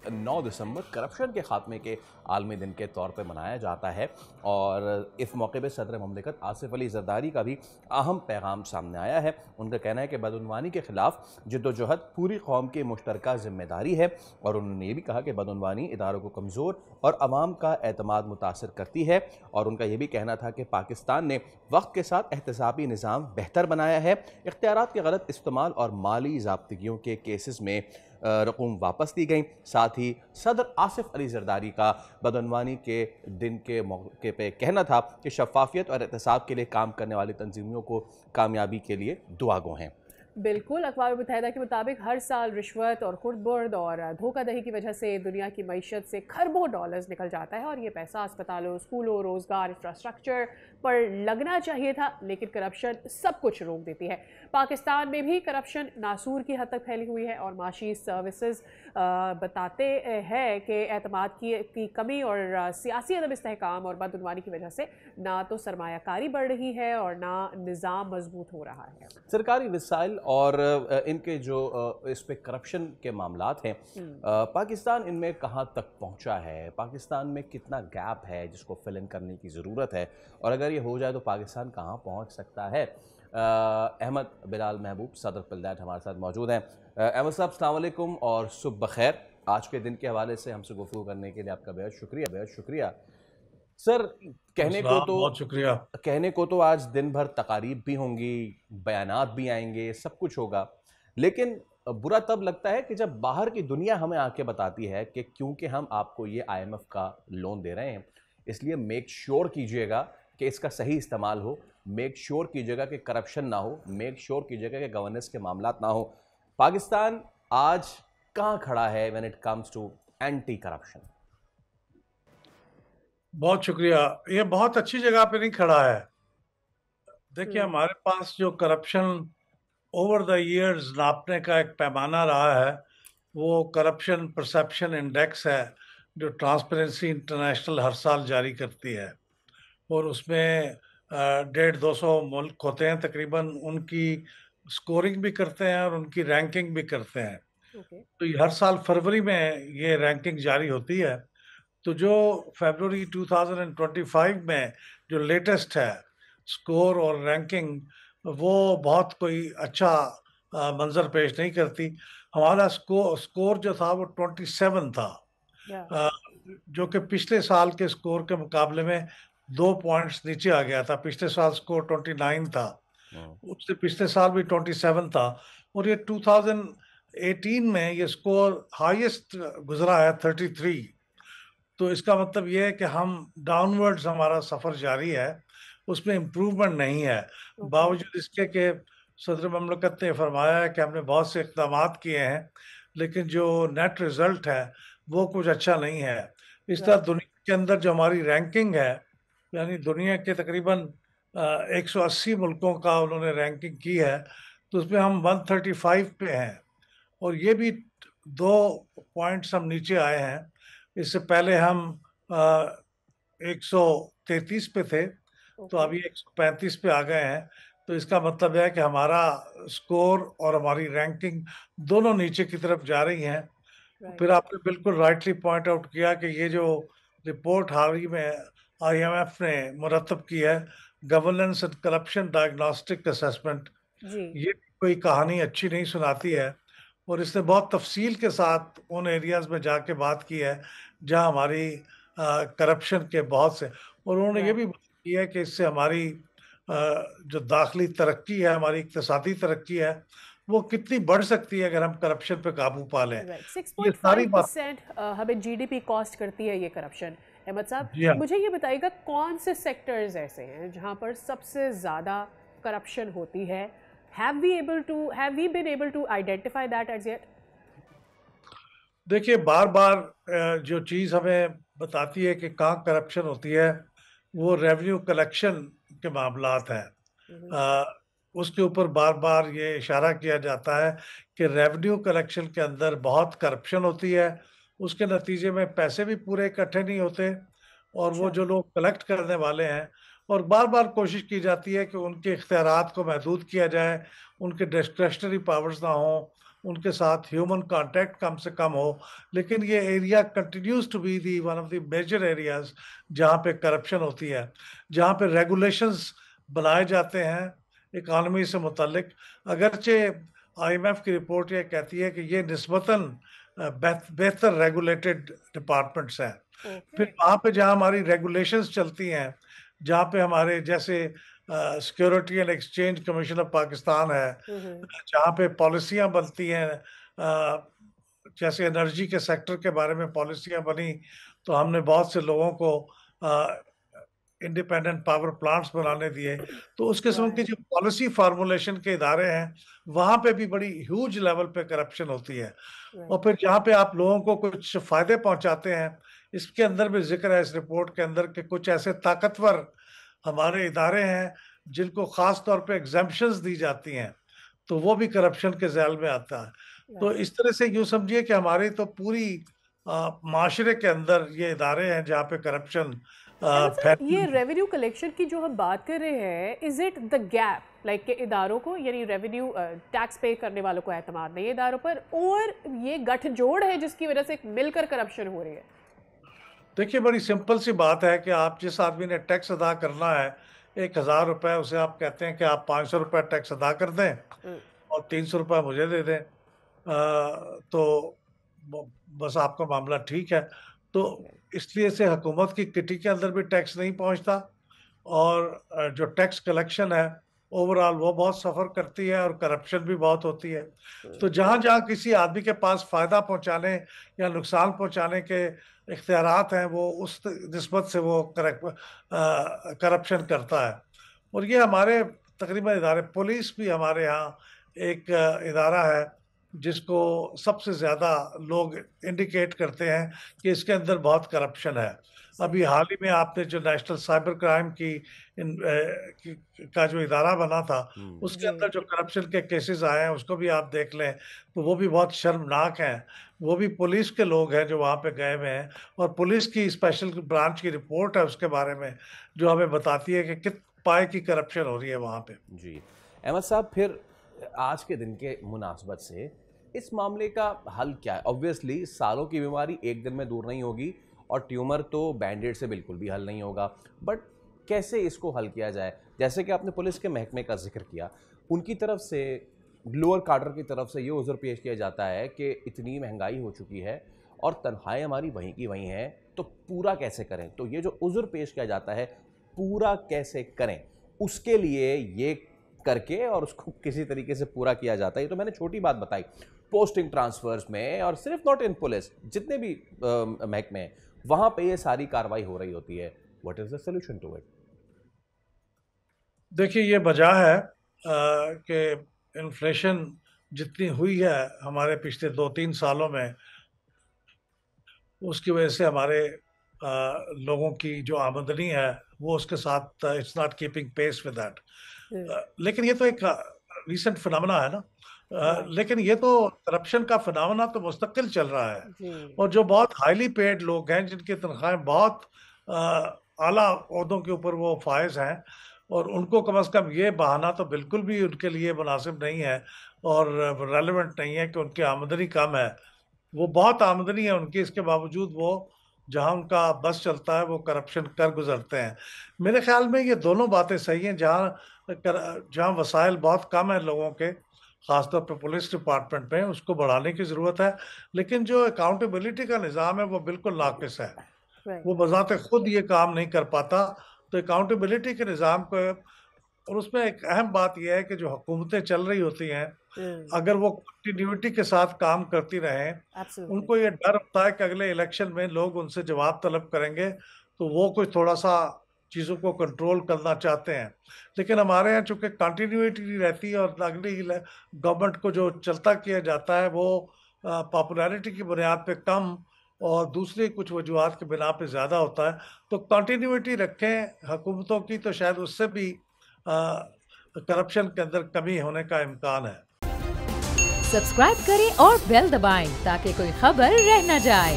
9 दिसंबर corruption के खात्मे के आलमी दिन के तौर पर मनाया जाता है और इस मौके पर सदर ममलिकत आसिफ अली जरदारी का भी अहम पैगाम सामने आया है। उनका कहना है कि बदउनवानी के खिलाफ जद्दोजहद पूरी कौम की मुश्तरका जिम्मेदारी है और उन्होंने ये भी कहा कि बदउनवानी इदारों को कमज़ोर और अवाम का एतमाद मुतासर करती है। और उनका ये भी कहना था कि पाकिस्तान ने वक्त के साथ एहतसाबी निज़ाम बेहतर बनाया है, इख्तियारात के गलत इस्तेमाल और माली ज़ाब्तगियों के केसेस में रकूम वापस दी गई। साथ ही सदर आसिफ अली जरदारी का बदअनवानी के दिन के मौके पर कहना था कि शफाफियत और एहतसाब के लिए काम करने वाली तंजीमों को कामयाबी के लिए दुआ गो हैं। बिल्कुल, अक़वाम मुत्तहिदा के मुताबिक हर साल रिश्वत और खुर्द-बुर्द और धोखाधड़ी की वजह से दुनिया की मईशत से खरबों डॉलर्स निकल जाता है और ये पैसा अस्पतालों, स्कूलों, रोज़गार, इंफ्रास्ट्रक्चर पर लगना चाहिए था, लेकिन करप्शन सब कुछ रोक देती है। पाकिस्तान में भी करप्शन नासूर की हद तक फैली हुई है और माशी सर्विसेज बताते हैं कि एतमाद की कमी और सियासी अदम इस्तेहकाम और बदउनवानी की वजह से ना तो सरमायाकारी बढ़ रही है और ना निज़ाम मजबूत हो रहा है। सरकारी वसाइल और इनके जो इस पे करप्शन के मामलात हैं, पाकिस्तान इनमें कहाँ तक पहुँचा है, पाकिस्तान में कितना गैप है जिसको फिल इन करने की ज़रूरत है और अगर ये हो जाए तो पाकिस्तान कहाँ पहुँच सकता है। अहमद बिलाल महबूब सदर पिलदैट हमारे साथ मौजूद हैं। अहमद साहब अस्सलाम वालेकुम और सुबह बखैर। आज के दिन के हवाले से हमसे गुफ्तगू करने के लिए आपका बेहद शुक्रिया, बेहद शुक्रिया। सर, बहुत शुक्रिया। कहने को तो आज दिन भर तकारीब भी होंगी, बयानात भी आएंगे, सब कुछ होगा, लेकिन बुरा तब लगता है कि जब बाहर की दुनिया हमें आके बताती है कि क्योंकि हम आपको ये IMF का लोन दे रहे हैं, इसलिए मेक श्योर कीजिएगा कि इसका सही इस्तेमाल हो, मेक श्योर कीजिएगा कि करप्शन ना हो, मेक श्योर कीजिएगा कि गवर्नेंस के मामलात ना हो। पाकिस्तान आज कहाँ खड़ा है when it comes to anti corruption? बहुत शुक्रिया। ये बहुत अच्छी जगह पे नहीं खड़ा है। देखिए, हमारे पास जो करप्शन ओवर द इयर्स नापने का एक पैमाना रहा है, वो करप्शन परसेप्शन इंडेक्स है जो ट्रांसपेरेंसी इंटरनेशनल हर साल जारी करती है और उसमें 150-200 मुल्क होते हैं तकरीबन, उनकी स्कोरिंग भी करते हैं और उनकी रैंकिंग भी करते हैं। तो ये हर साल फरवरी में ये रैंकिंग जारी होती है। तो जो फरवरी 2025 में जो लेटेस्ट है स्कोर और रैंकिंग, वो बहुत कोई अच्छा मंजर पेश नहीं करती। हमारा स्कोर जो था वो 27 था, जो कि पिछले साल के स्कोर के मुकाबले में 2 पॉइंट्स नीचे आ गया था। पिछले साल स्कोर 29 था, उससे पिछले साल भी 27 था और ये 2018 में ये स्कोर हाईएस्ट गुजरा है 33। तो इसका मतलब ये है कि हम डाउनवर्ड्स हमारा सफ़र जारी है, उसमें इम्प्रूवमेंट नहीं है। बावजूद इसके कि सदर ममलकत ने फरमाया है कि हमने बहुत से इक़दामात किए हैं, लेकिन जो नेट रिज़ल्ट है वो कुछ अच्छा नहीं है। इस तरह दुनिया के अंदर जो हमारी रैंकिंग है, यानी दुनिया के तकरीबन 180 मुल्कों का उन्होंने रैंकिंग की है, तो उसमें हम 135 पे हैं और ये भी 2 पॉइंट्स हम नीचे आए हैं। इससे पहले हम 133 पे थे, तो अभी 135 पे आ गए हैं। तो इसका मतलब है कि हमारा स्कोर और हमारी रैंकिंग दोनों नीचे की तरफ जा रही हैं। फिर आपने बिल्कुल राइटली पॉइंट आउट किया कि ये जो रिपोर्ट हाल ही में IMF ने मुरतब की है, governance and corruption diagnostic assessment, ये कोई कहानी अच्छी नहीं सुनाती है और इसने बहुत तफसील के साथ उन एरियाज़ में जाके बात की है जहां हमारी करप्शन के बहुत से, और उन्होंने ये भी बात की है कि इससे हमारी जो दाखिली तरक्की है, हमारी इक्तिसादी तरक्की है, वो कितनी बढ़ सकती है अगर हम करप्शन पे काबू पा लें। 6.5% हमें GDP कॉस्ट करती है ये करप्शन। अहमद साहब, मुझे ये बताइएगा कौन से सेक्टर्स ऐसे हैं जहां पर सबसे ज़्यादा करप्शन होती है? Have we been able to identify that as yet? देखिए, बार बार जो चीज़ हमें बताती है कि कहाँ करप्शन होती है, वो रेवेन्यू कलेक्शन के मामलात हैं। उसके ऊपर बार बार ये इशारा किया जाता है कि रेवेन्यू कलेक्शन के अंदर बहुत करप्शन होती है, उसके नतीजे में पैसे भी पूरे इकट्ठे नहीं होते और वो जो लोग कलेक्ट करने वाले हैं, और बार बार कोशिश की जाती है कि उनके इख्तियारात को महदूद किया जाए, उनके डिस्क्रेशनरी पावर्स ना हों उनके साथ ह्यूमन कांटेक्ट कम से कम हो, लेकिन ये area continues to be the one of the major areas जहाँ पे करप्शन होती है, जहाँ पे रेगुलेशंस बनाए जाते हैं इकॉनमी से मुतल्लिक। अगरचे IMF की रिपोर्ट ये कहती है कि ये निस्बतन बेहतर रेगुलेटेड डिपार्टमेंट्स हैं। फिर ओके। वहाँ पे जहाँ हमारी रेगुलेशंस चलती हैं, जहाँ पे हमारे जैसे security and exchange commission of Pakistan है, जहाँ पे पॉलिसियाँ बनती हैं, जैसे एनर्जी के सेक्टर के बारे में पॉलिसियाँ बनी, तो हमने बहुत से लोगों को इंडिपेंडेंट पावर प्लांट्स बनाने दिए। तो उस किस्म की जो पॉलिसी फार्मूलेशन के इदारे हैं, वहाँ पे भी बड़ी ह्यूज लेवल पे करप्शन होती है। और फिर जहाँ पे आप लोगों को कुछ फ़ायदे पहुँचाते हैं, इसके अंदर भी ज़िक्र है इस रिपोर्ट के अंदर कि कुछ ऐसे ताकतवर हमारे इदारे हैं, जिनको ख़ास तौर पे एग्ज़ेम्पशंस दी जाती हैं, तो वो भी करप्शन के ज़ैल में आता है। तो इस तरह से यूँ समझिए कि हमारी तो पूरी माशरे के अंदर ये इदारे हैं जहाँ पे करप्शन अहमद साहब, ये फैली। रेवेन्यू कलेक्शन की जो हम बात कर रहे हैं, is it the gap like के इदारों को, यानी रेवेन्यू टैक्स पे करने वालों को एतमाद नहीं है इदारों पर, और ये गठजोड़ है जिसकी वजह से मिलकर करप्शन हो रही है? देखिए, बड़ी सिंपल सी बात है कि आप जिस आदमी ने टैक्स अदा करना है 1,000 रुपये, उसे आप कहते हैं कि आप 500 रुपये टैक्स अदा कर दें हम्म, और 300 रुपये मुझे दे दें, तो बस आपका मामला ठीक है। तो इसलिए से हुकूमत की किटी के अंदर भी टैक्स नहीं पहुंचता, और जो टैक्स कलेक्शन है ओवरऑल वो बहुत सफ़र करती है, और करप्शन भी बहुत होती है। तो जहाँ जहाँ किसी आदमी के पास फ़ायदा पहुंचाने या नुकसान पहुंचाने के इख्तियारात हैं, वो उस निस्बत से वो करप्शन करता है। और ये हमारे तकरीबन इदारे, पुलिस भी हमारे यहाँ एक इदारा है जिसको सबसे ज़्यादा लोग इंडिकेट करते हैं कि इसके अंदर बहुत करप्शन है। अभी हाल ही में आपने जो नेशनल साइबर क्राइम का जो इदारा बना था, उसके जी। अंदर जो करप्शन के केसेस आए हैं उसको भी आप देख लें, तो वो भी बहुत शर्मनाक हैं। वो भी पुलिस के लोग हैं जो वहाँ पे गए हुए हैं, और पुलिस की स्पेशल ब्रांच की रिपोर्ट है उसके बारे में, जो हमें बताती है कि कित पाए की करप्शन हो रही है वहाँ पे। जी। अहमद साहब, फिर आज के दिन के मुनासबत से इस मामले का हल क्या है? ऑब्वियसली सालों की बीमारी एक दिन में दूर नहीं होगी, और ट्यूमर तो बैंडेड से बिल्कुल भी हल नहीं होगा, बट कैसे इसको हल किया जाए? जैसे कि आपने पुलिस के महकमे का जिक्र किया, उनकी तरफ से, लोअर काडर की तरफ से ये उज़्र पेश किया जाता है कि इतनी महंगाई हो चुकी है और तनख्वाहें हमारी वहीं की वहीं हैं, तो पूरा कैसे करें? तो ये जो उज़्र पेश किया जाता है, पूरा कैसे करें? उसके लिए ये करके और उसको किसी तरीके से पूरा किया जाता है। ये तो मैंने छोटी बात बताई, पोस्टिंग ट्रांसफर्स में, और सिर्फ नॉट इन पुलिस, जितने भी महकमे हैं, वहाँ पे ये सारी कार्रवाई हो रही होती है। What is the solution to it? देखिए, ये वजह है कि इन्फ्लेशन जितनी हुई है हमारे पिछले 2-3 सालों में, उसकी वजह से हमारे लोगों की जो आमदनी है वो उसके साथ it's not keeping pace with that. लेकिन ये तो एक रीसेंट फिनोमेना है ना। राइट। लेकिन ये तो करप्शन का फिनोमेना तो मुस्तकिल चल रहा है, जी। और जो बहुत हाईली पेड लोग हैं जिनकी तनख्वाहें बहुत आला ओहदों के ऊपर वो फायज हैं, और उनको कम से कम ये बहाना तो बिल्कुल भी उनके लिए मुनासिब नहीं है और रेलेवेंट नहीं है कि उनकी आमदनी कम है। वो बहुत आमदनी है उनकी, इसके बावजूद वो जहाँ उनका बस चलता है वो करप्शन कर गुजरते हैं। मेरे ख्याल में ये दोनों बातें सही हैं। जहाँ वसाइल बहुत कम है लोगों के, ख़ासतौर पे पुलिस डिपार्टमेंट में, उसको बढ़ाने की ज़रूरत है। लेकिन जो अकाउंटेबिलिटी का निज़ाम है वो बिल्कुल नाक़िस है। राइट। वो बज़ाते खुद ये काम नहीं कर पाता। तो अकाउंटेबिलिटी के निज़ाम को, और उसमें एक अहम बात ये है कि जो हुकूमतें चल रही होती हैं, अगर वो कंटिन्यूटी के साथ काम करती रहें, एब्सोल्युटली। उनको ये डर होता है कि अगले इलेक्शन में लोग उनसे जवाब तलब करेंगे, तो वो कुछ थोड़ा-सा चीज़ों को कंट्रोल करना चाहते हैं। लेकिन हमारे यहाँ चूँकि कंटिन्यूटी नहीं रहती, और अगली गवर्नमेंट को जो चलता किया जाता है वो पॉपुलैरिटी की बुनियाद पे कम और दूसरी कुछ वजूहात की बिना पे ज़्यादा होता है। तो कंटिन्यूटी रखें हुकूमतों की, तो शायद उससे भी करप्शन के अंदर कमी होने का इम्कान है। सब्सक्राइब करें और बेल दबाएं ताकि कोई खबर रह न जाए।